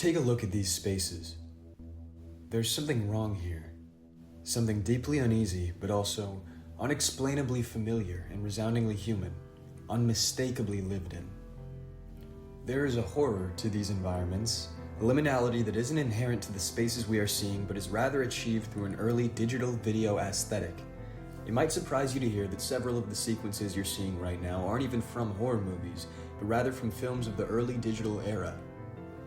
Take a look at these spaces. There's something wrong here. Something deeply uneasy, but also unexplainably familiar and resoundingly human, unmistakably lived in. There is a horror to these environments, a liminality that isn't inherent to the spaces we are seeing, but is rather achieved through an early digital video aesthetic. It might surprise you to hear that several of the sequences you're seeing right now aren't even from horror movies, but rather from films of the early digital era.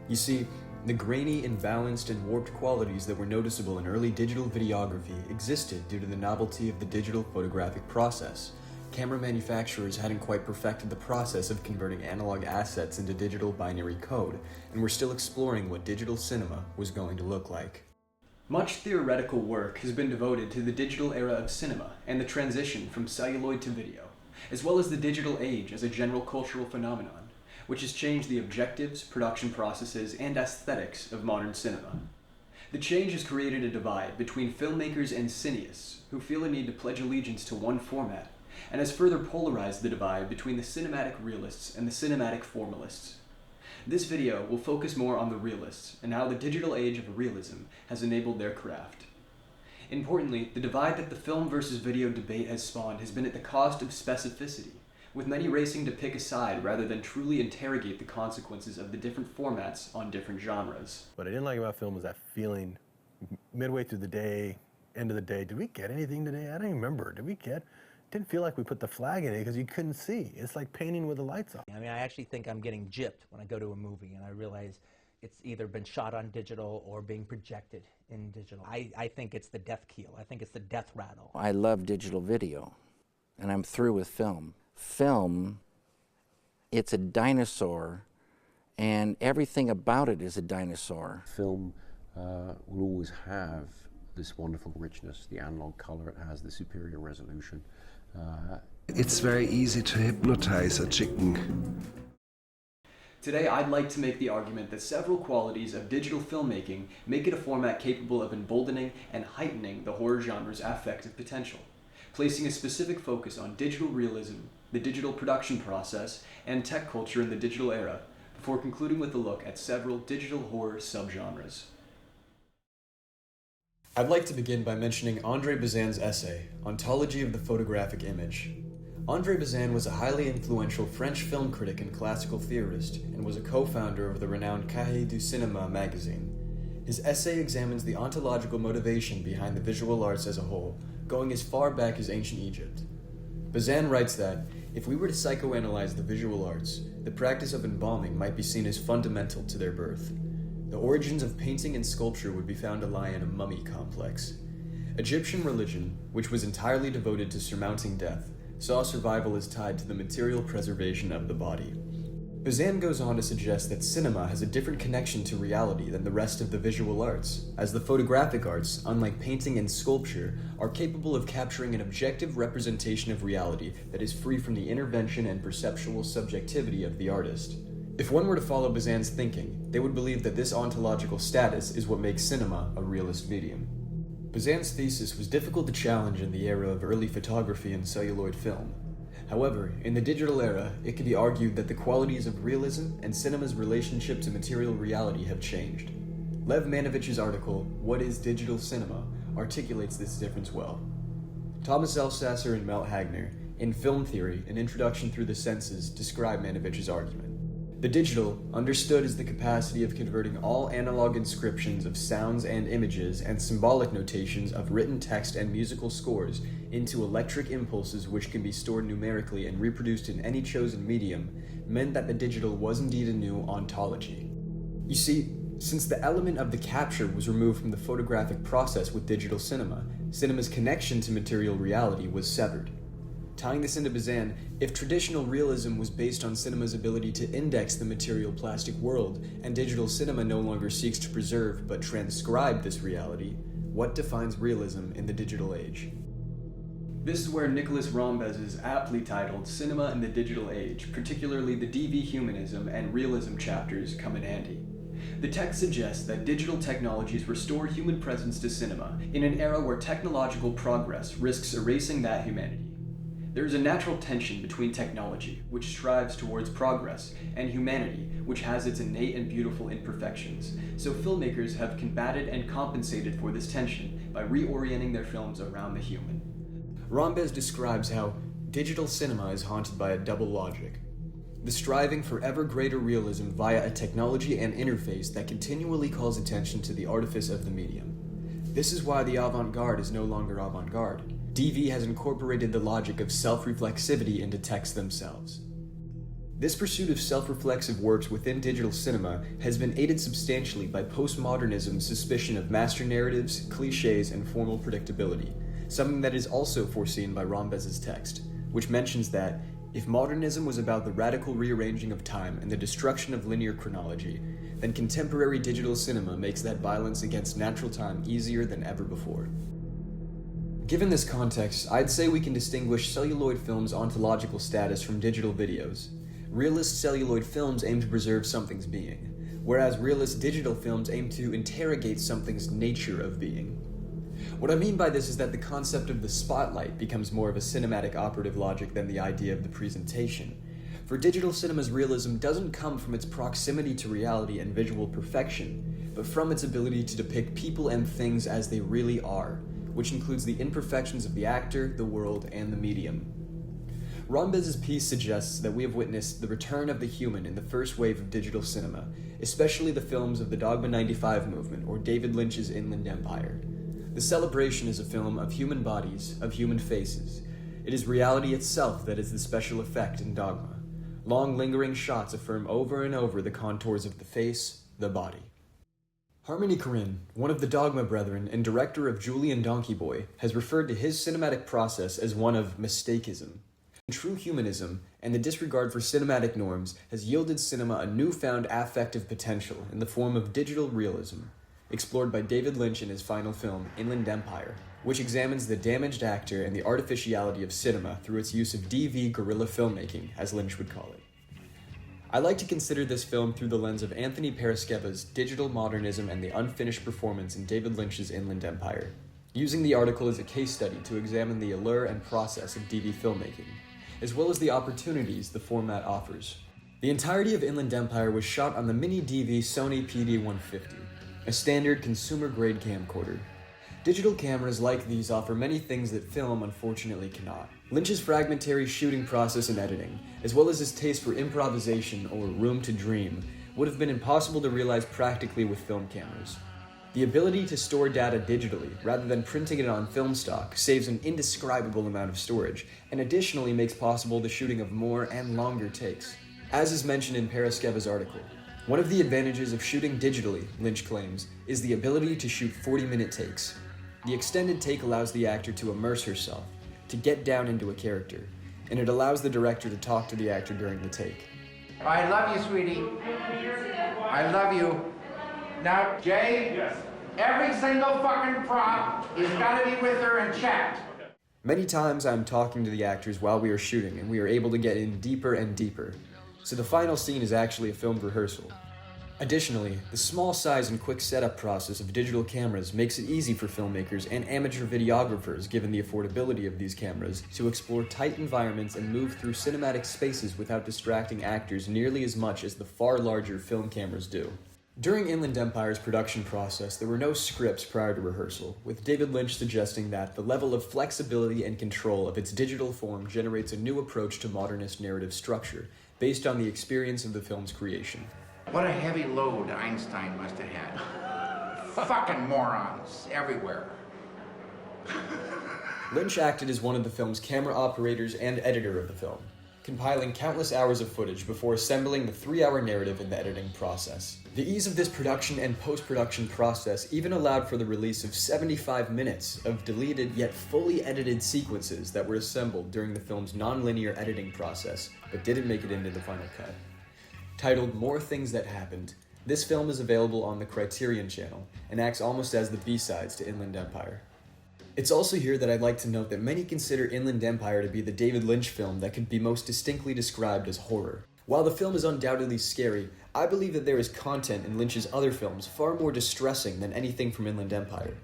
You see, the grainy, imbalanced, and warped qualities that were noticeable in early digital videography existed due to the novelty of the digital photographic process. Camera manufacturers hadn't quite perfected the process of converting analog assets into digital binary code, and were still exploring what digital cinema was going to look like. Much theoretical work has been devoted to the digital era of cinema and the transition from celluloid to video, as well as the digital age as a general cultural phenomenon, which has changed the objectives, production processes, and aesthetics of modern cinema. The change has created a divide between filmmakers and cineists who feel a need to pledge allegiance to one format, and has further polarized the divide between the cinematic realists and the cinematic formalists. This video will focus more on the realists and how the digital age of realism has enabled their craft. Importantly, the divide that the film versus video debate has spawned has been at the cost of specificity, with many racing to pick a side rather than truly interrogate the consequences of the different formats on different genres. What I didn't like about film was that feeling midway through the day, end of the day. Did we get anything today? I don't even remember. Didn't feel like we put the flag in it because you couldn't see. It's like painting with the lights off. I mean, I actually think I'm getting gypped when I go to a movie and I realize it's either been shot on digital or being projected in digital. I think it's the death keel. I think it's the death rattle. I love digital video, and I'm through with film. Film, it's a dinosaur, and everything about it is a dinosaur. Film will always have this wonderful richness, the analog color it has, the superior resolution. It's very easy to hypnotize a chicken. Today, I'd like to make the argument that several qualities of digital filmmaking make it a format capable of emboldening and heightening the horror genre's affective potential, placing a specific focus on digital realism, the digital production process, and tech culture in the digital era, before concluding with a look at several digital horror subgenres. I'd like to begin by mentioning André Bazin's essay, Ontology of the Photographic Image. André Bazin was a highly influential French film critic and classical theorist, and was a co-founder of the renowned Cahiers du Cinéma magazine. His essay examines the ontological motivation behind the visual arts as a whole, going as far back as ancient Egypt. Bazin writes that, if we were to psychoanalyze the visual arts, the practice of embalming might be seen as fundamental to their birth. The origins of painting and sculpture would be found to lie in a mummy complex. Egyptian religion, which was entirely devoted to surmounting death, saw survival as tied to the material preservation of the body. Bazin goes on to suggest that cinema has a different connection to reality than the rest of the visual arts, as the photographic arts, unlike painting and sculpture, are capable of capturing an objective representation of reality that is free from the intervention and perceptual subjectivity of the artist. If one were to follow Bazin's thinking, they would believe that this ontological status is what makes cinema a realist medium. Bazin's thesis was difficult to challenge in the era of early photography and celluloid film. However, in the digital era, it could be argued that the qualities of realism and cinema's relationship to material reality have changed. Lev Manovich's article, What is Digital Cinema?, articulates this difference well. Thomas Elsasser and Melt Hagner, in Film Theory, An Introduction Through the Senses, describe Manovich's argument. The digital, understood as the capacity of converting all analog inscriptions of sounds and images and symbolic notations of written text and musical scores into electric impulses which can be stored numerically and reproduced in any chosen medium, meant that the digital was indeed a new ontology. You see, since the element of the capture was removed from the photographic process with digital cinema, cinema's connection to material reality was severed. Tying this into Bazin, if traditional realism was based on cinema's ability to index the material plastic world, and digital cinema no longer seeks to preserve but transcribe this reality, what defines realism in the digital age? This is where Nicholas Rombez's aptly titled Cinema in the Digital Age, particularly the DV Humanism and Realism chapters, come in handy. The text suggests that digital technologies restore human presence to cinema in an era where technological progress risks erasing that humanity. There is a natural tension between technology, which strives towards progress, and humanity, which has its innate and beautiful imperfections. So filmmakers have combated and compensated for this tension by reorienting their films around the human. Rambez describes how digital cinema is haunted by a double logic. The striving for ever greater realism via a technology and interface that continually calls attention to the artifice of the medium. This is why the avant-garde is no longer avant-garde. DV has incorporated the logic of self-reflexivity into texts themselves. This pursuit of self-reflexive works within digital cinema has been aided substantially by postmodernism's suspicion of master narratives, cliches, and formal predictability, something that is also foreseen by Rambez's text, which mentions that if modernism was about the radical rearranging of time and the destruction of linear chronology, then contemporary digital cinema makes that violence against natural time easier than ever before. Given this context, I'd say we can distinguish celluloid films' ontological status from digital videos. Realist celluloid films aim to preserve something's being, whereas realist digital films aim to interrogate something's nature of being. What I mean by this is that the concept of the spotlight becomes more of a cinematic operative logic than the idea of the presentation. For digital cinema's realism doesn't come from its proximity to reality and visual perfection, but from its ability to depict people and things as they really are, which includes the imperfections of the actor, the world, and the medium. Rambez's piece suggests that we have witnessed the return of the human in the first wave of digital cinema, especially the films of the Dogma 95 movement or David Lynch's Inland Empire. The Celebration is a film of human bodies, of human faces. It is reality itself that is the special effect in Dogma. Long, lingering shots affirm over and over the contours of the face, the body. Harmony Korine, one of the Dogma brethren and director of Julian Donkey Boy, has referred to his cinematic process as one of mistakeism. True humanism and the disregard for cinematic norms has yielded cinema a newfound affective potential in the form of digital realism, explored by David Lynch in his final film, Inland Empire, which examines the damaged actor and the artificiality of cinema through its use of DV guerrilla filmmaking, as Lynch would call it. I like to consider this film through the lens of Anthony Paraskeva's digital modernism and the unfinished performance in David Lynch's Inland Empire, using the article as a case study to examine the allure and process of DV filmmaking, as well as the opportunities the format offers. The entirety of Inland Empire was shot on the mini DV Sony PD-150, a standard consumer-grade camcorder. Digital cameras like these offer many things that film unfortunately cannot. Lynch's fragmentary shooting process and editing, as well as his taste for improvisation or room to dream, would have been impossible to realize practically with film cameras. The ability to store data digitally, rather than printing it on film stock, saves an indescribable amount of storage, and additionally makes possible the shooting of more and longer takes. As is mentioned in Paraskeva's article, one of the advantages of shooting digitally, Lynch claims, is the ability to shoot 40-minute takes. The extended take allows the actor to immerse herself, to get down into a character, and it allows the director to talk to the actor during the take. I love you, sweetie. I love you. Now, Jay, yes. Every single fucking prop is gotta be with her and checked. Many times I'm talking to the actors while we are shooting, and we are able to get in deeper and deeper. So the final scene is actually a filmed rehearsal. Additionally, the small size and quick setup process of digital cameras makes it easy for filmmakers and amateur videographers, given the affordability of these cameras, to explore tight environments and move through cinematic spaces without distracting actors nearly as much as the far larger film cameras do. During Inland Empire's production process, there were no scripts prior to rehearsal, with David Lynch suggesting that the level of flexibility and control of its digital form generates a new approach to modernist narrative structure, based on the experience of the film's creation. What a heavy load Einstein must have had. Fucking morons everywhere. Lynch acted as one of the film's camera operators and editor of the film, compiling countless hours of footage before assembling the 3-hour narrative in the editing process. The ease of this production and post-production process even allowed for the release of 75 minutes of deleted yet fully edited sequences that were assembled during the film's non-linear editing process, but didn't make it into the final cut. Titled More Things That Happened, this film is available on the Criterion Channel and acts almost as the B-sides to Inland Empire. It's also here that I'd like to note that many consider Inland Empire to be the David Lynch film that could be most distinctly described as horror. While the film is undoubtedly scary, I believe that there is content in Lynch's other films far more distressing than anything from Inland Empire.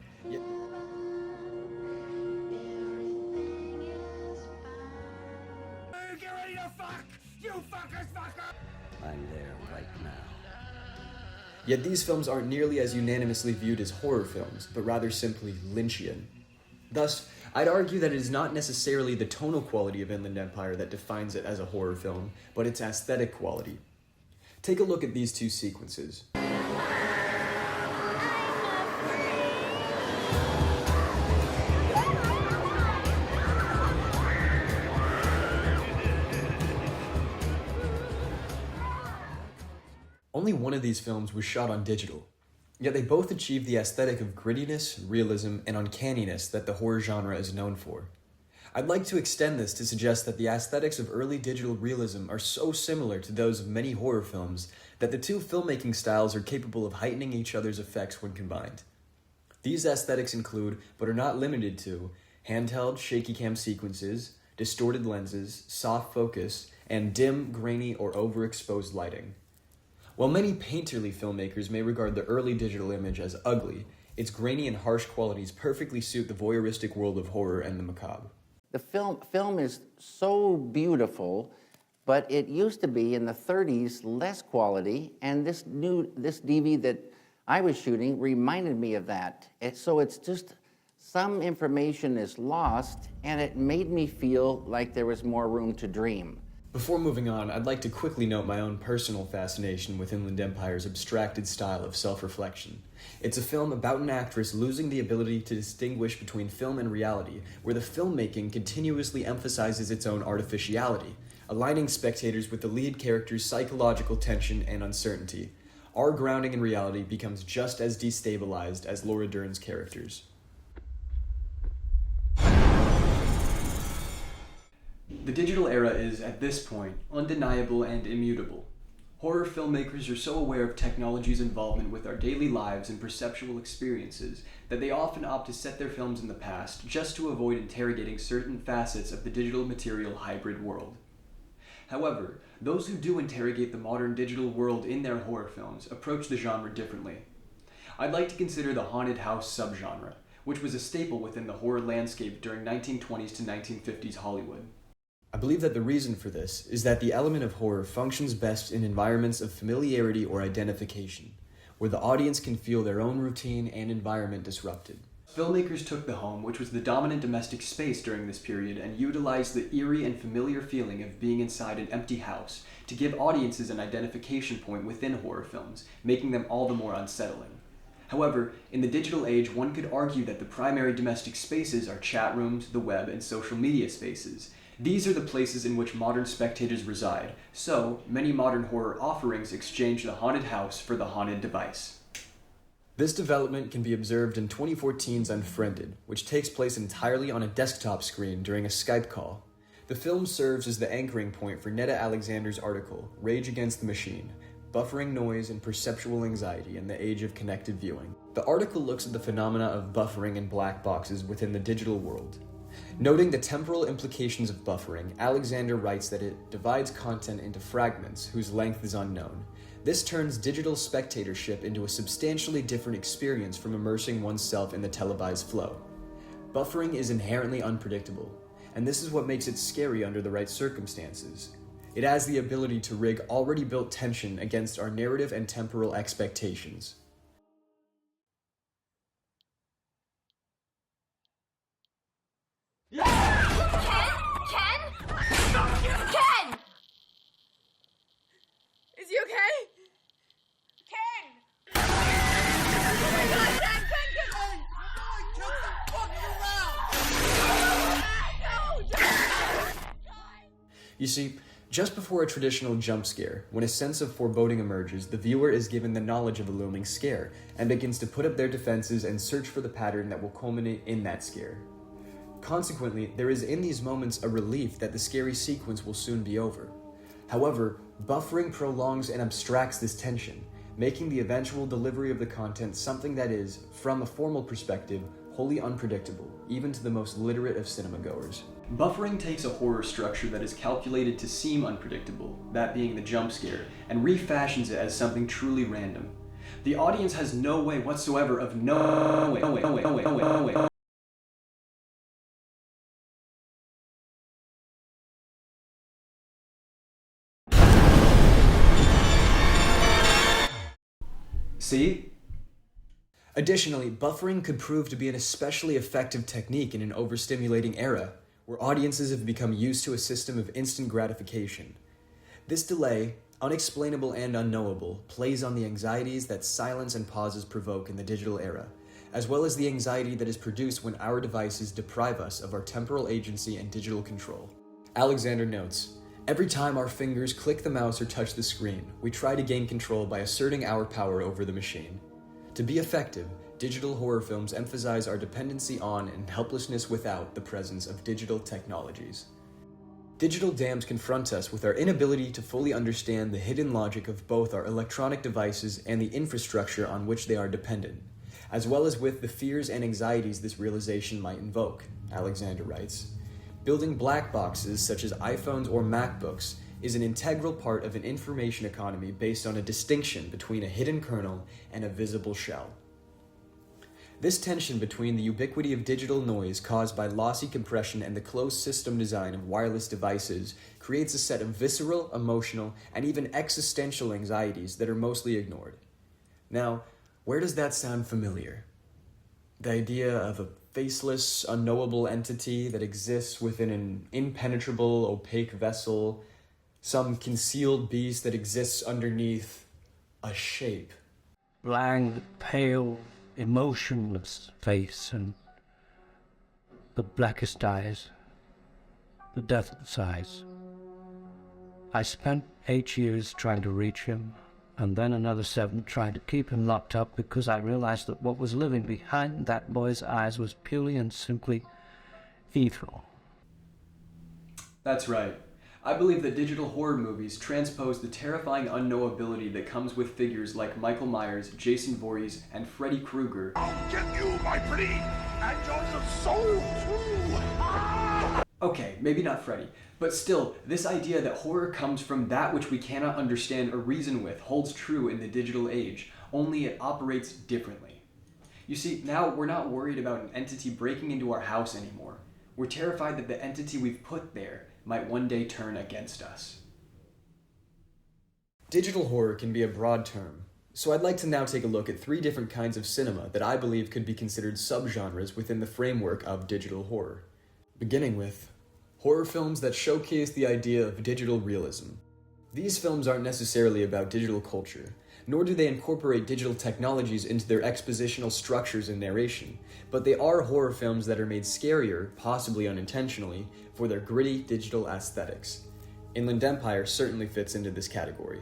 I'm there right now. Yet these films aren't nearly as unanimously viewed as horror films, but rather simply Lynchian. Thus, I'd argue that it is not necessarily the tonal quality of Inland Empire that defines it as a horror film, but its aesthetic quality. Take a look at these two sequences. Only one of these films was shot on digital, yet they both achieve the aesthetic of grittiness, realism, and uncanniness that the horror genre is known for. I'd like to extend this to suggest that the aesthetics of early digital realism are so similar to those of many horror films that the two filmmaking styles are capable of heightening each other's effects when combined. These aesthetics include, but are not limited to, handheld, shaky cam sequences, distorted lenses, soft focus, and dim, grainy, or overexposed lighting. While many painterly filmmakers may regard the early digital image as ugly, its grainy and harsh qualities perfectly suit the voyeuristic world of horror and the macabre. The film is so beautiful, but it used to be in the 30s less quality, and this DV that I was shooting reminded me of that. So it's just some information is lost, and it made me feel like there was more room to dream. Before moving on, I'd like to quickly note my own personal fascination with Inland Empire's abstracted style of self-reflection. It's a film about an actress losing the ability to distinguish between film and reality, where the filmmaking continuously emphasizes its own artificiality, aligning spectators with the lead character's psychological tension and uncertainty. Our grounding in reality becomes just as destabilized as Laura Dern's characters. The digital era is, at this point, undeniable and immutable. Horror filmmakers are so aware of technology's involvement with our daily lives and perceptual experiences that they often opt to set their films in the past just to avoid interrogating certain facets of the digital material hybrid world. However, those who do interrogate the modern digital world in their horror films approach the genre differently. I'd like to consider the haunted house subgenre, which was a staple within the horror landscape during 1920s to 1950s Hollywood. I believe that the reason for this is that the element of horror functions best in environments of familiarity or identification, where the audience can feel their own routine and environment disrupted. Filmmakers took the home, which was the dominant domestic space during this period, and utilized the eerie and familiar feeling of being inside an empty house to give audiences an identification point within horror films, making them all the more unsettling. However, in the digital age, one could argue that the primary domestic spaces are chat rooms, the web, and social media spaces. These are the places in which modern spectators reside, so many modern horror offerings exchange the haunted house for the haunted device. This development can be observed in 2014's Unfriended, which takes place entirely on a desktop screen during a Skype call. The film serves as the anchoring point for Netta Alexander's article, Rage Against the Machine, Buffering Noise and Perceptual Anxiety in the Age of Connected Viewing. The article looks at the phenomena of buffering and black boxes within the digital world. Noting the temporal implications of buffering, Alexander writes that it divides content into fragments whose length is unknown. This turns digital spectatorship into a substantially different experience from immersing oneself in the televised flow. Buffering is inherently unpredictable, and this is what makes it scary under the right circumstances. It has the ability to rig already built tension against our narrative and temporal expectations. Ken? Is he okay? Ken! Oh my God, Ken! You see, just before a traditional jump scare, when a sense of foreboding emerges, the viewer is given the knowledge of a looming scare and begins to put up their defenses and search for the pattern that will culminate in that scare. Consequently, there is in these moments a relief that the scary sequence will soon be over. However, buffering prolongs and abstracts this tension, making the eventual delivery of the content something that is, from a formal perspective, wholly unpredictable, even to the most literate of cinemagoers. Buffering takes a horror structure that is calculated to seem unpredictable, that being the jump scare, and refashions it as something truly random. The audience has no way whatsoever of knowing See? Additionally, buffering could prove to be an especially effective technique in an overstimulating era, where audiences have become used to a system of instant gratification. This delay, unexplainable and unknowable, plays on the anxieties that silence and pauses provoke in the digital era, as well as the anxiety that is produced when our devices deprive us of our temporal agency and digital control. Alexander notes, every time our fingers click the mouse or touch the screen, we try to gain control by asserting our power over the machine. To be effective, digital horror films emphasize our dependency on and helplessness without the presence of digital technologies. Digital dams confront us with our inability to fully understand the hidden logic of both our electronic devices and the infrastructure on which they are dependent, as well as with the fears and anxieties this realization might invoke, Alexander writes. Building black boxes such as iPhones or MacBooks is an integral part of an information economy based on a distinction between a hidden kernel and a visible shell. This tension between the ubiquity of digital noise caused by lossy compression and the closed system design of wireless devices creates a set of visceral, emotional, and even existential anxieties that are mostly ignored. Now, where does that sound familiar? The idea of a faceless, unknowable entity that exists within an impenetrable, opaque vessel, some concealed beast that exists underneath a shape. Blank, pale, emotionless face and the blackest eyes, the deathless eyes. I spent 8 years trying to reach him, and then another 7 trying to keep him locked up because I realized that what was living behind that boy's eyes was purely and simply evil. That's right. I believe that digital horror movies transpose the terrifying unknowability that comes with figures like Michael Myers, Jason Voorhees, and Freddy Krueger. I'll get you, my pretty, and yours of soul too! Ah! Okay, maybe not Freddy, but still, this idea that horror comes from that which we cannot understand or reason with holds true in the digital age, only it operates differently. You see, now we're not worried about an entity breaking into our house anymore. We're terrified that the entity we've put there might one day turn against us. Digital horror can be a broad term, so I'd like to now take a look at 3 different kinds of cinema that I believe could be considered subgenres within the framework of digital horror. Beginning with horror films that showcase the idea of digital realism. These films aren't necessarily about digital culture, nor do they incorporate digital technologies into their expositional structures and narration, but they are horror films that are made scarier, possibly unintentionally, for their gritty digital aesthetics. Inland Empire certainly fits into this category.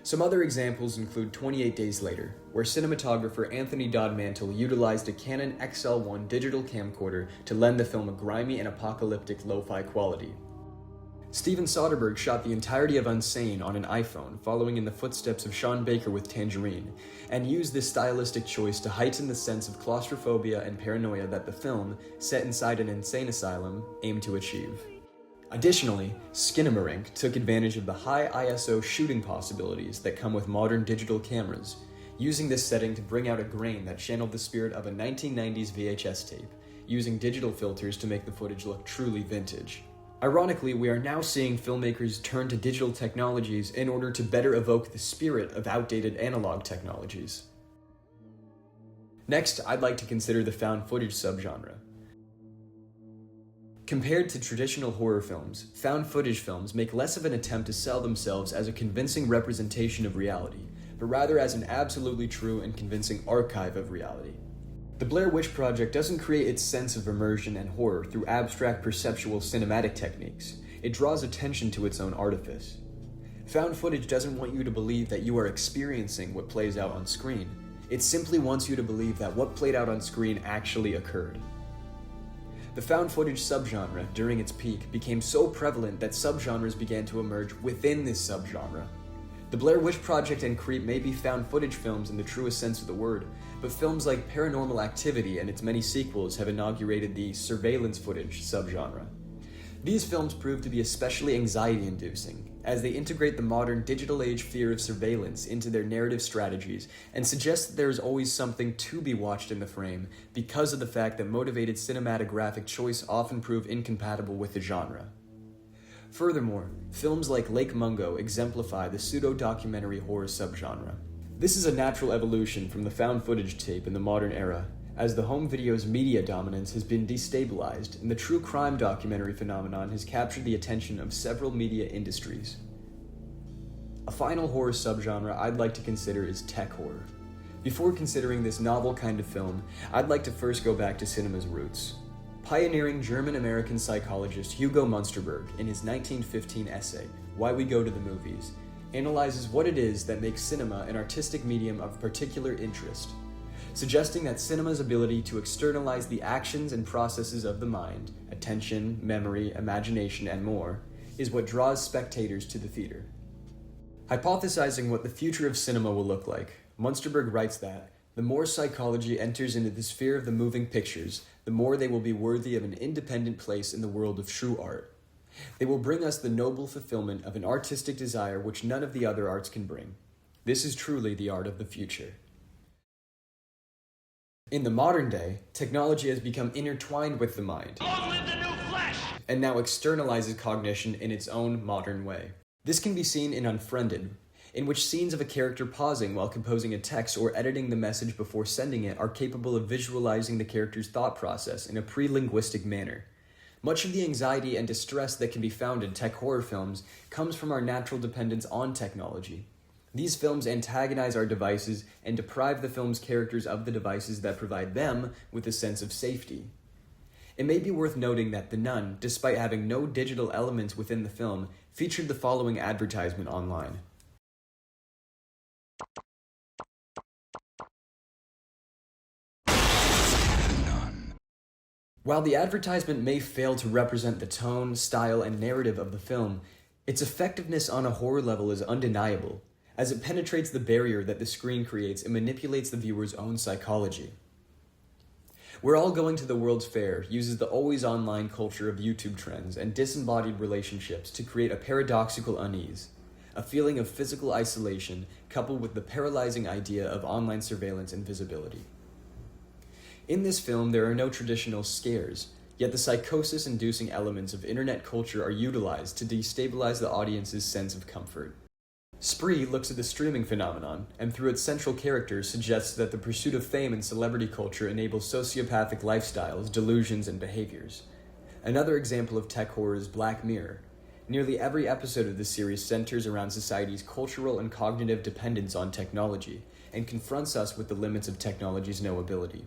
Some other examples include 28 Days Later, where cinematographer Anthony Dodd Mantle utilized a Canon XL1 digital camcorder to lend the film a grimy and apocalyptic lo-fi quality. Steven Soderbergh shot the entirety of Unsane on an iPhone, following in the footsteps of Sean Baker with Tangerine, and used this stylistic choice to heighten the sense of claustrophobia and paranoia that the film, set inside an insane asylum, aimed to achieve. Additionally, Skinamarink took advantage of the high ISO shooting possibilities that come with modern digital cameras, using this setting to bring out a grain that channeled the spirit of a 1990s VHS tape, using digital filters to make the footage look truly vintage. Ironically, we are now seeing filmmakers turn to digital technologies in order to better evoke the spirit of outdated analog technologies. Next, I'd like to consider the found footage subgenre. Compared to traditional horror films, found footage films make less of an attempt to sell themselves as a convincing representation of reality, but rather as an absolutely true and convincing archive of reality. The Blair Witch Project doesn't create its sense of immersion and horror through abstract perceptual cinematic techniques. It draws attention to its own artifice. Found footage doesn't want you to believe that you are experiencing what plays out on screen. It simply wants you to believe that what played out on screen actually occurred. The found footage subgenre, during its peak, became so prevalent that subgenres began to emerge within this subgenre. The Blair Witch Project and Creep may be found footage films in the truest sense of the word, but films like Paranormal Activity and its many sequels have inaugurated the surveillance footage subgenre. These films prove to be especially anxiety-inducing, as they integrate the modern digital age fear of surveillance into their narrative strategies and suggest that there is always something to be watched in the frame because of the fact that motivated cinematographic choice often prove incompatible with the genre. Furthermore, films like Lake Mungo exemplify the pseudo-documentary horror subgenre. This is a natural evolution from the found footage tape in the modern era, as the home video's media dominance has been destabilized and the true crime documentary phenomenon has captured the attention of several media industries. A final horror subgenre I'd like to consider is tech horror. Before considering this novel kind of film, I'd like to first go back to cinema's roots. Pioneering German-American psychologist Hugo Munsterberg, in his 1915 essay, Why We Go to the Movies, analyzes what it is that makes cinema an artistic medium of particular interest, suggesting that cinema's ability to externalize the actions and processes of the mind, attention, memory, imagination, and more, is what draws spectators to the theater. Hypothesizing what the future of cinema will look like, Munsterberg writes that the more psychology enters into the sphere of the moving pictures, the more they will be worthy of an independent place in the world of true art. They will bring us the noble fulfillment of an artistic desire which none of the other arts can bring. This is truly the art of the future. In the modern day, technology has become intertwined with the mind, and now externalizes cognition in its own modern way. This can be seen in Unfriended, in which scenes of a character pausing while composing a text or editing the message before sending it are capable of visualizing the character's thought process in a pre-linguistic manner. Much of the anxiety and distress that can be found in tech horror films comes from our natural dependence on technology. These films antagonize our devices and deprive the film's characters of the devices that provide them with a sense of safety. It may be worth noting that The Nun, despite having no digital elements within the film, featured the following advertisement online. While the advertisement may fail to represent the tone, style, and narrative of the film, its effectiveness on a horror level is undeniable, as it penetrates the barrier that the screen creates and manipulates the viewer's own psychology. We're All Going to the World's Fair uses the always online culture of YouTube trends and disembodied relationships to create a paradoxical unease, a feeling of physical isolation coupled with the paralyzing idea of online surveillance and visibility. In this film, there are no traditional scares, yet the psychosis-inducing elements of internet culture are utilized to destabilize the audience's sense of comfort. Spree looks at the streaming phenomenon, and through its central characters suggests that the pursuit of fame and celebrity culture enables sociopathic lifestyles, delusions, and behaviors. Another example of tech horror is Black Mirror. Nearly every episode of this series centers around society's cultural and cognitive dependence on technology, and confronts us with the limits of technology's knowability.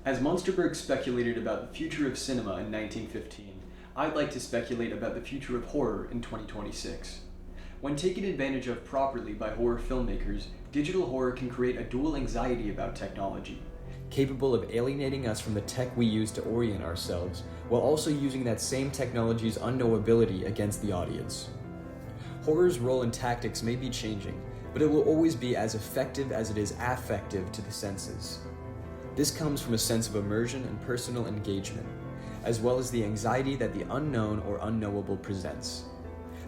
As Munsterberg speculated about the future of cinema in 1915, I'd like to speculate about the future of horror in 2026. When taken advantage of properly by horror filmmakers, digital horror can create a dual anxiety about technology, capable of alienating us from the tech we use to orient ourselves, while also using that same technology's unknowability against the audience. Horror's role and tactics may be changing, but it will always be as effective as it is affective to the senses. This comes from a sense of immersion and personal engagement, as well as the anxiety that the unknown or unknowable presents.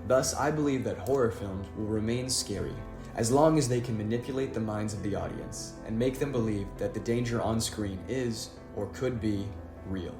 Thus, I believe that horror films will remain scary, as long as they can manipulate the minds of the audience and make them believe that the danger on screen is, or could be, real.